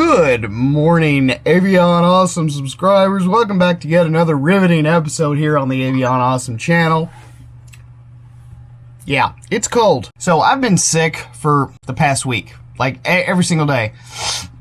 Good morning, Avion Awesome subscribers. Welcome back to yet another riveting episode here on the Avion Awesome channel. Yeah, it's cold. So I've been sick for the past week, like every single day.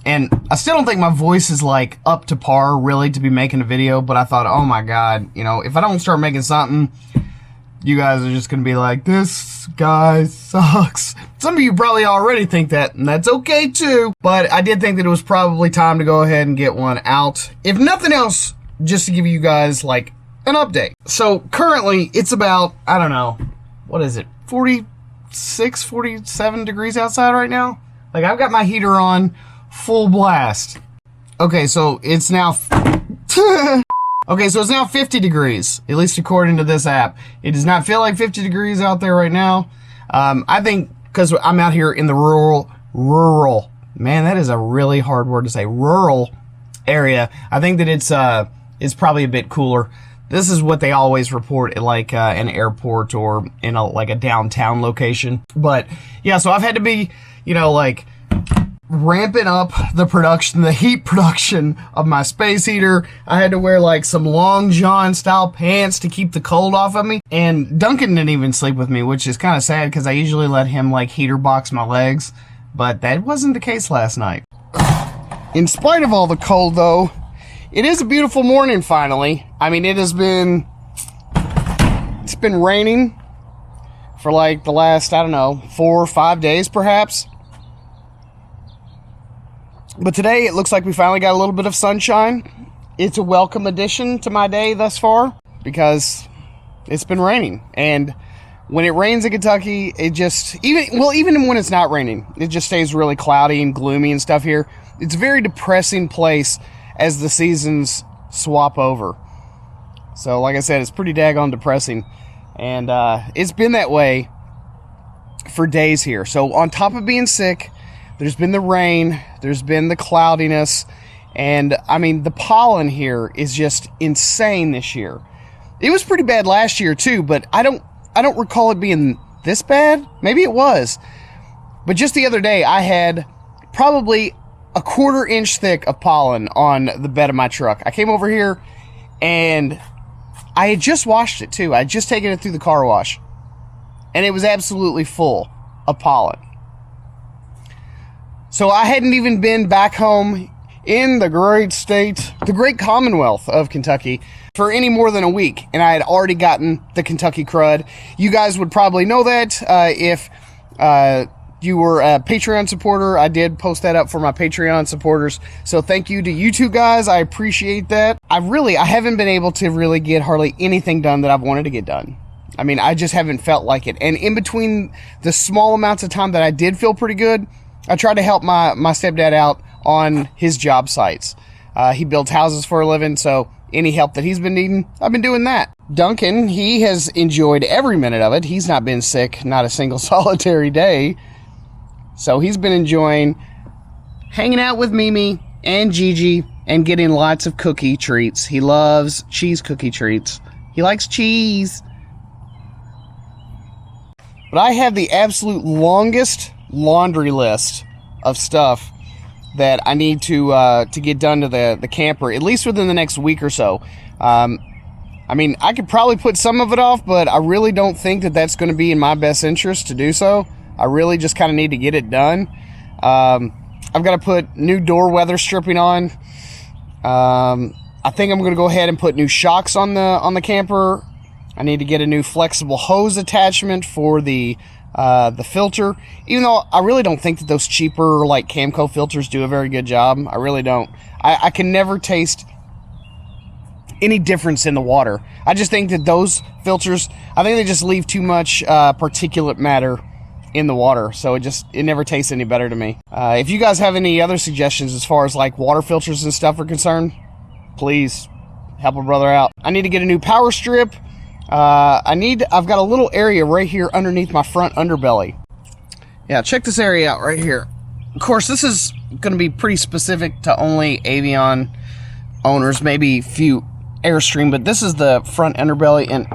And I still don't think my voice is like up to par really to be making a video, but I thought, oh my God, you know, if I don't start making something, you guys are just going to be like, this guy sucks. Some of you probably already think that, and that's okay too. But I did think that it was probably time to go ahead and get one out. If nothing else, just to give you guys like an update. So currently it's about, I don't know, what is it? 46, 47 degrees outside right now. Like I've got my heater on full blast. Okay, so it's now... Okay, so it's now 50 degrees, at least according to this app. It does not feel like 50 degrees out there right now. I think because I'm out here in the rural, man, that is a really hard word to say, rural area. I think that it's probably a bit cooler. This is what they always report at like an airport or in like a downtown location. But yeah, so I've had to be, you know, like ramping up the production, the heat production of my space heater. I had to wear like some long john style pants to keep the cold off of me. And Duncan didn't even sleep with me, which is kind of sad because I usually let him like heater box my legs. But that wasn't the case last night. In spite of all the cold though, it is a beautiful morning finally. I mean, it's been raining for like the last, I don't know, 4 or 5 days perhaps. But today, it looks like we finally got a little bit of sunshine. It's a welcome addition to my day thus far because it's been raining. And when it rains in Kentucky, it just, even when it's not raining, it just stays really cloudy and gloomy and stuff here. It's a very depressing place as the seasons swap over. So, like I said, it's pretty daggone depressing. And it's been that way for days here. So, on top of being sick, there's been the rain, there's been the cloudiness, and I mean, the pollen here is just insane this year. It was pretty bad last year too, but I don't recall it being this bad. Maybe it was. But just the other day, I had probably a 1/4 inch thick of pollen on the bed of my truck. I came over here, and I had just washed it too. I had just taken it through the car wash, and it was absolutely full of pollen. So I hadn't even been back home in the great state, the great Commonwealth of Kentucky, for any more than a week. And I had already gotten the Kentucky crud. You guys would probably know that if you were a Patreon supporter. I did post that up for my Patreon supporters. So thank you to you two guys. I appreciate that. I haven't been able to really get hardly anything done that I've wanted to get done. I mean, I just haven't felt like it. And in between the small amounts of time that I did feel pretty good, I tried to help my stepdad out on his job sites. He builds houses for a living, so any help that he's been needing, I've been doing that. Duncan, he has enjoyed every minute of it. He's not been sick, not a single solitary day. So he's been enjoying hanging out with Mimi and Gigi and getting lots of cookie treats. He loves cheese cookie treats. He likes cheese. But I have the absolute longest laundry list of stuff that I need to get done to the camper, at least within the next week or so. I mean, I could probably put some of it off, but I really don't think that that's going to be in my best interest to do so. I really just kind of need to get it done. I've got to put new door weather stripping on. I think I'm going to go ahead and put new shocks on the camper. I need to get a new flexible hose attachment for the filter, even though I really don't think that those cheaper like Camco filters do a very good job. I really don't. I can never taste any difference in the water. I just think that those filters, I think they just leave too much particulate matter in the water, so it never tastes any better to me. If you guys have any other suggestions as far as like water filters and stuff are concerned, please help a brother out. I need to get a new power strip. I've got a little area right here underneath my front underbelly. Yeah, check this area out right here. Of course, this is going to be pretty specific to only Avion owners, maybe a few Airstream, but this is the front underbelly, and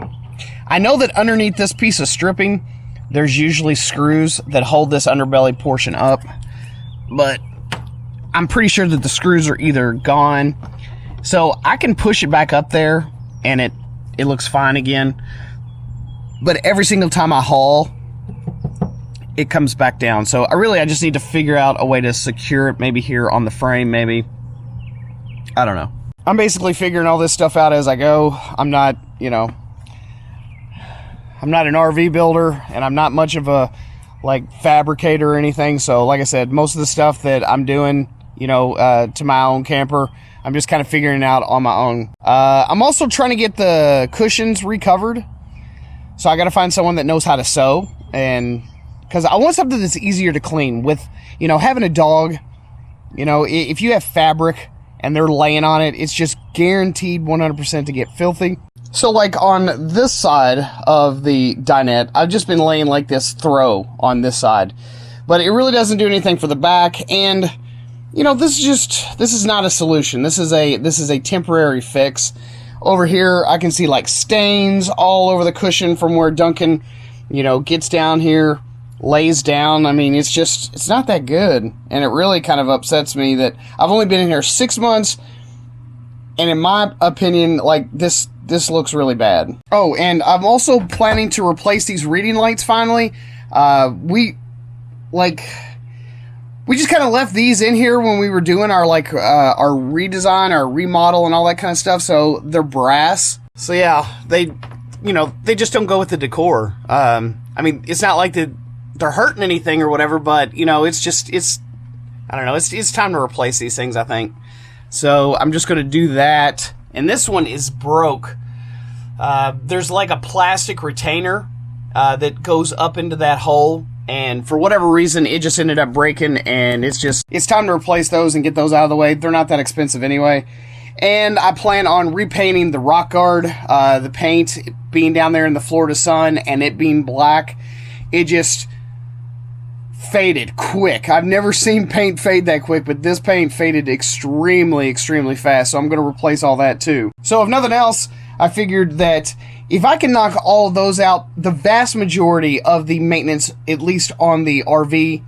I know that underneath this piece of stripping, there's usually screws that hold this underbelly portion up, but I'm pretty sure that the screws are either gone. So I can push it back up there and it looks fine again. But every single time I haul, it comes back down. So I just need to figure out a way to secure it, maybe here on the frame, maybe. I don't know. I'm basically figuring all this stuff out as I go. I'm not, you know, I'm not an RV builder, and I'm not much of a, like, fabricator or anything. So, like I said, most of the stuff that I'm doing, you know, to my own camper, I'm just kind of figuring it out on my own. I'm also trying to get the cushions recovered. So I got to find someone that knows how to sew, and because I want something that's easier to clean. With, you know, having a dog, you know, if you have fabric and they're laying on it, it's just guaranteed 100% to get filthy. So, like, on this side of the dinette, I've just been laying like this throw on this side, but it really doesn't do anything for the back. And, you know, this is not a solution. This is a temporary fix. Over here, I can see like stains all over the cushion from where Duncan, you know, gets down here, lays down. I mean, it's not that good. And it really kind of upsets me that I've only been in here 6 months. And in my opinion, like, this looks really bad. Oh, and I'm also planning to replace these reading lights finally. We just kind of left these in here when we were doing our, like, our redesign, our remodel, and all that kind of stuff. So they're brass. So yeah, they just don't go with the decor. I mean, it's not like they're hurting anything or whatever, but, you know, it's I don't know, it's time to replace these things, I think. So I'm just going to do that. And this one is broke. There's like a plastic retainer that goes up into that hole. And for whatever reason, it just ended up breaking, and it's time to replace those and get those out of the way. They're not that expensive anyway. And I plan on repainting the rock guard, the paint being down there in the Florida sun and it being black. It just faded quick. I've never seen paint fade that quick, but this paint faded extremely, extremely fast. So I'm going to replace all that too. So if nothing else, I figured that if I can knock all of those out, the vast majority of the maintenance, at least on the RV,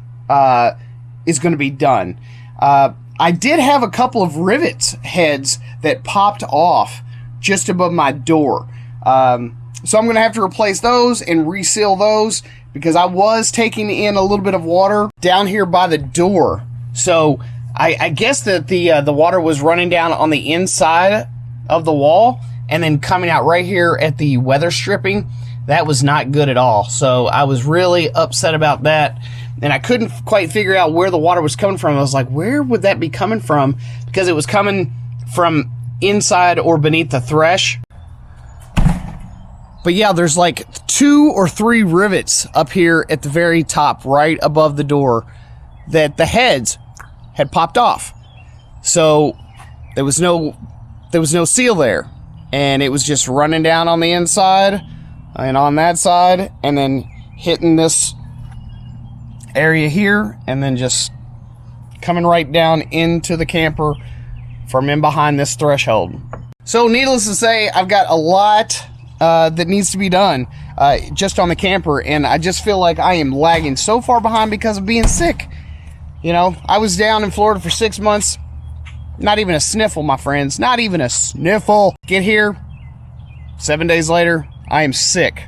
is going to be done. I did have a couple of rivets heads that popped off just above my door. So I'm going to have to replace those and reseal those because I was taking in a little bit of water down here by the door. So I guess that the water was running down on the inside of the wall and then coming out right here at the weather stripping. That was not good at all. So I was really upset about that. And I couldn't quite figure out where the water was coming from. I was like, where would that be coming from? Because it was coming from inside or beneath the thresh. But yeah, there's like 2 or 3 rivets up here at the very top, right above the door, that the heads had popped off. So there was no seal there. And it was just running down on the inside and on that side and then hitting this area here and then just coming right down into the camper from in behind this threshold. So needless to say, I've got a lot that needs to be done just on the camper, and I just feel like I am lagging so far behind because of being sick. You know, I was down in Florida for 6 months. Not even a sniffle, my friends. Not even a sniffle. Get here, 7 days later, I am sick.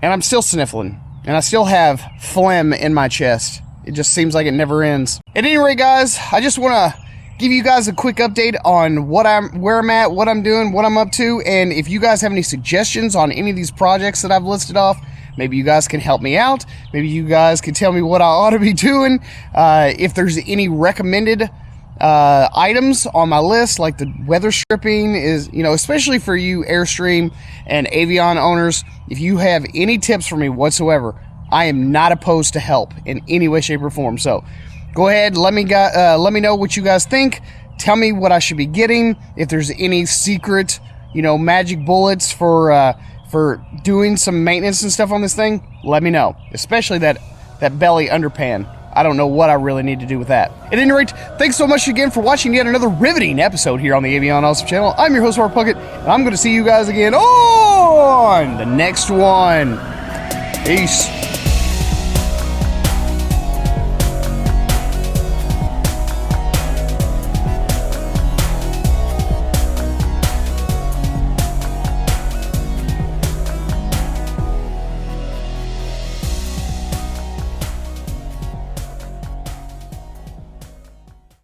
And I'm still sniffling. And I still have phlegm in my chest. It just seems like it never ends. At any rate, guys, I just want to give you guys a quick update on where I'm at, what I'm doing, what I'm up to. And if you guys have any suggestions on any of these projects that I've listed off, maybe you guys can help me out. Maybe you guys can tell me what I ought to be doing. If there's any recommended items on my list, like the weather stripping is, you know, especially for you Airstream and Avion owners, if you have any tips for me whatsoever, I am not opposed to help in any way, shape, or form. So go ahead, let me know what you guys think. Tell me what I should be getting. If there's any secret, you know, magic bullets for doing some maintenance and stuff on this thing, let me know. Especially that belly underpan. I don't know what I really need to do with that. At any rate, thanks so much again for watching yet another riveting episode here on the Avion Awesome channel. I'm your host, Mark Puckett, and I'm going to see you guys again on the next one. Peace.